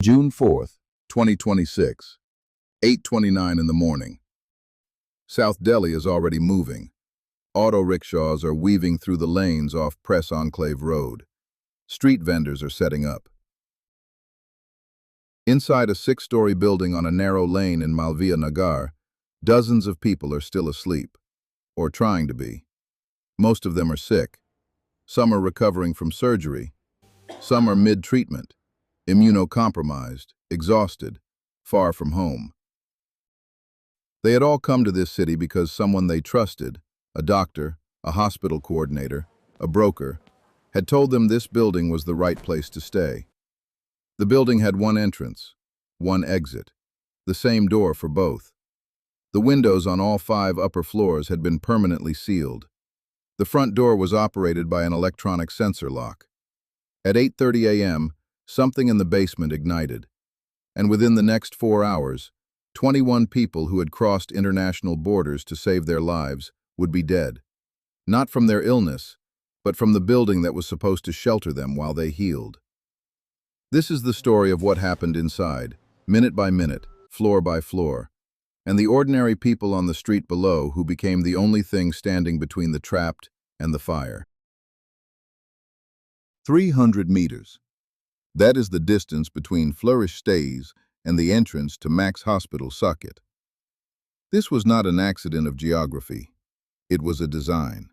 June 4th, 2026, 8:29 in the morning. South Delhi is already moving. Auto rickshaws are weaving through the lanes off Press Enclave Road. Street vendors are setting up. Inside a 6-story building on a narrow lane in Malviya Nagar, dozens of people are still asleep, or trying to be. Most of them are sick. Some are recovering from surgery. Some are mid-treatment, immunocompromised, exhausted, far from home. They had all come to this city because someone they trusted, a doctor, a hospital coordinator, a broker, had told them this building was the right place to stay. The building had one entrance, one exit, the same door for both. The windows on all 5 upper floors had been permanently sealed. The front door was operated by an electronic sensor lock. At 8:30 a.m., something in the basement ignited, and within the next 4 hours, 21 people who had crossed international borders to save their lives would be dead. Not from their illness, but from the building that was supposed to shelter them while they healed. This is the story of what happened inside, minute by minute, floor by floor, and the ordinary people on the street below who became the only thing standing between the trapped and the fire. 300 meters. That is the distance between Flourish Stays and the entrance to Max Hospital, Saket. This was not an accident of geography. It was a design.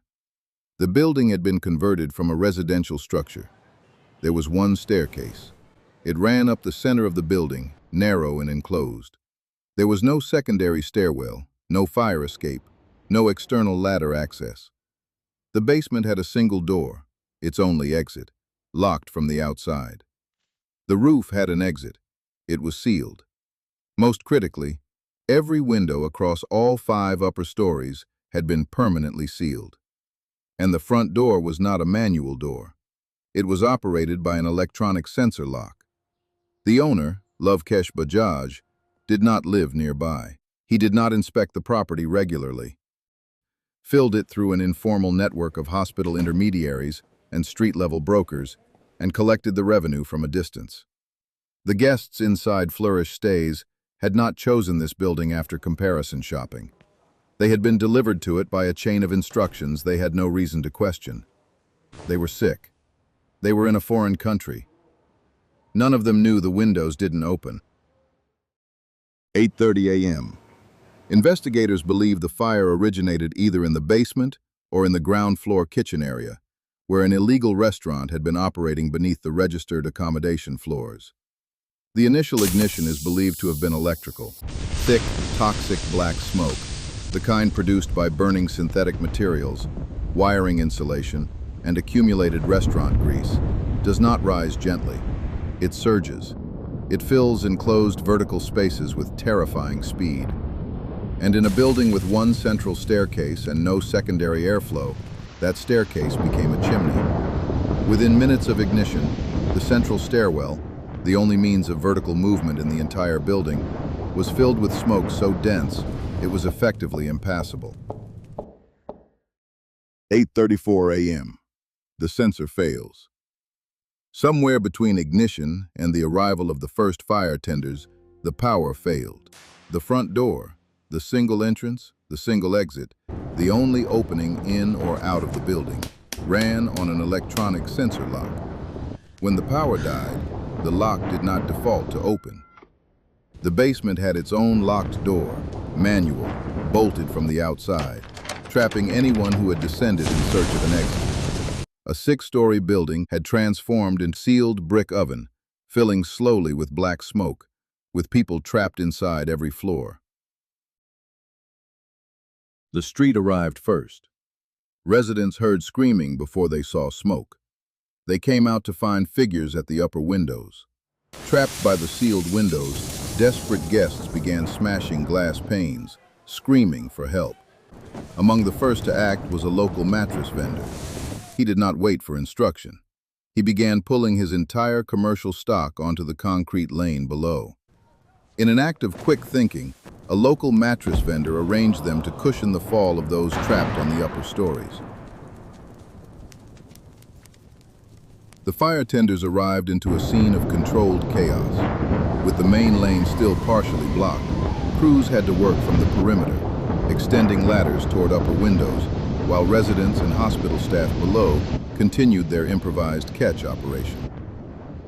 The building had been converted from a residential structure. There was one staircase. It ran up the center of the building, narrow and enclosed. There was no secondary stairwell, no fire escape, no external ladder access. The basement had a single door, its only exit, locked from the outside. The roof had an exit. It was sealed. Most critically, every window across all 5 upper stories had been permanently sealed. And the front door was not a manual door. It was operated by an electronic sensor lock. The owner, Lovekesh Bajaj, did not live nearby. He did not inspect the property regularly, filled it through an informal network of hospital intermediaries and street-level brokers, and collected the revenue from a distance. The guests inside Flourish Stays had not chosen this building after comparison shopping. They had been delivered to it by a chain of instructions they had no reason to question. They were sick. They were in a foreign country. None of them knew the windows didn't open. 8:30 a.m. Investigators believe the fire originated either in the basement or in the ground floor kitchen area, where an illegal restaurant had been operating beneath the registered accommodation floors. The initial ignition is believed to have been electrical. Thick, toxic black smoke, the kind produced by burning synthetic materials, wiring insulation, and accumulated restaurant grease, does not rise gently. It surges. It fills enclosed vertical spaces with terrifying speed. And in a building with one central staircase and no secondary airflow, that staircase became a chimney. Within minutes of ignition, the central stairwell, the only means of vertical movement in the entire building, was filled with smoke so dense it was effectively impassable. 8:34 a.m. The sensor fails. Somewhere between ignition and the arrival of the first fire tenders, the power failed. The front door, the single entrance, the single exit, the only opening in or out of the building, ran on an electronic sensor lock. When the power died, the lock did not default to open. The basement had its own locked door, manual, bolted from the outside, trapping anyone who had descended in search of an exit. A 6-story building had transformed into a sealed brick oven, filling slowly with black smoke, with people trapped inside every floor. The street arrived first. Residents heard screaming before they saw smoke. They came out to find figures at the upper windows. Trapped by the sealed windows, desperate guests began smashing glass panes, screaming for help. Among the first to act was a local mattress vendor. He did not wait for instruction. He began pulling his entire commercial stock onto the concrete lane below. In an act of quick thinking, a local mattress vendor arranged them to cushion the fall of those trapped on the upper stories. The fire tenders arrived into a scene of controlled chaos. main lane still partially blocked, crews had to work from the perimeter, extending ladders toward upper windows, while residents and hospital staff below continued their improvised catch operation.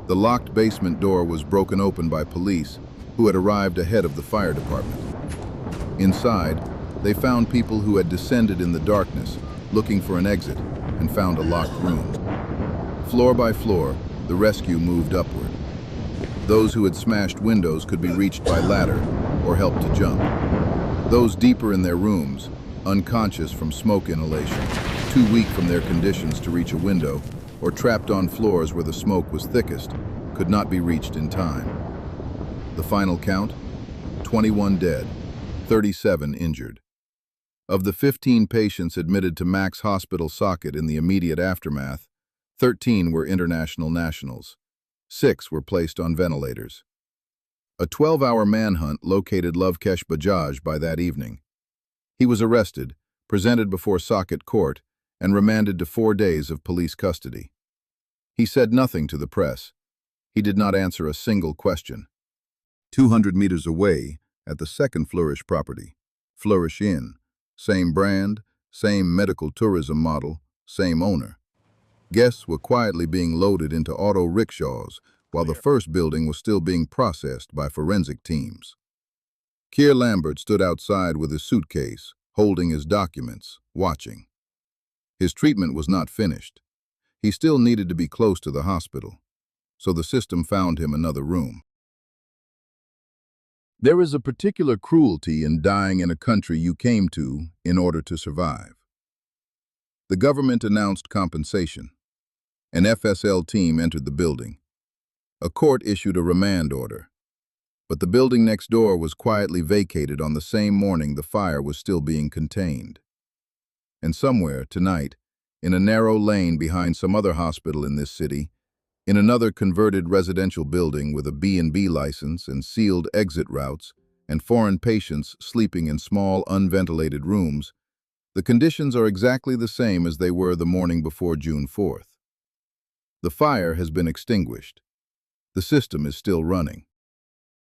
The locked basement door was broken open by police, who had arrived ahead of the fire department. Inside, they found people who had descended in the darkness, looking for an exit, and found a locked room. Floor by floor, the rescue moved upward. Those who had smashed windows could be reached by ladder or helped to jump. Those deeper in their rooms, unconscious from smoke inhalation, too weak from their conditions to reach a window, or trapped on floors where the smoke was thickest, could not be reached in time. The final count? 21 dead, 37 injured. Of the 15 patients admitted to Max Hospital Saket in the immediate aftermath, 13 were international nationals. 6 were placed on ventilators. A 12-hour manhunt located Lovekesh Bajaj by that evening. He was arrested, presented before Saket court, and remanded to 4 days of police custody. He said nothing to the press. He did not answer a single question. 200 meters away, at the second Flourish property, Flourish Inn, same brand, same medical tourism model, same owner. Guests were quietly being loaded into auto rickshaws while the first building was still being processed by forensic teams. Keir Lambert stood outside with his suitcase, holding his documents, watching. His treatment was not finished. He still needed to be close to the hospital, so the system found him another room. There is a particular cruelty in dying in a country you came to in order to survive. The government announced compensation. An FSL team entered the building. A court issued a remand order. But the building next door was quietly vacated on the same morning the fire was still being contained. And somewhere, tonight, in a narrow lane behind some other hospital in this city, in another converted residential building with a B&B license and sealed exit routes and foreign patients sleeping in small, unventilated rooms, the conditions are exactly the same as they were the morning before June 4th. The fire has been extinguished. The system is still running.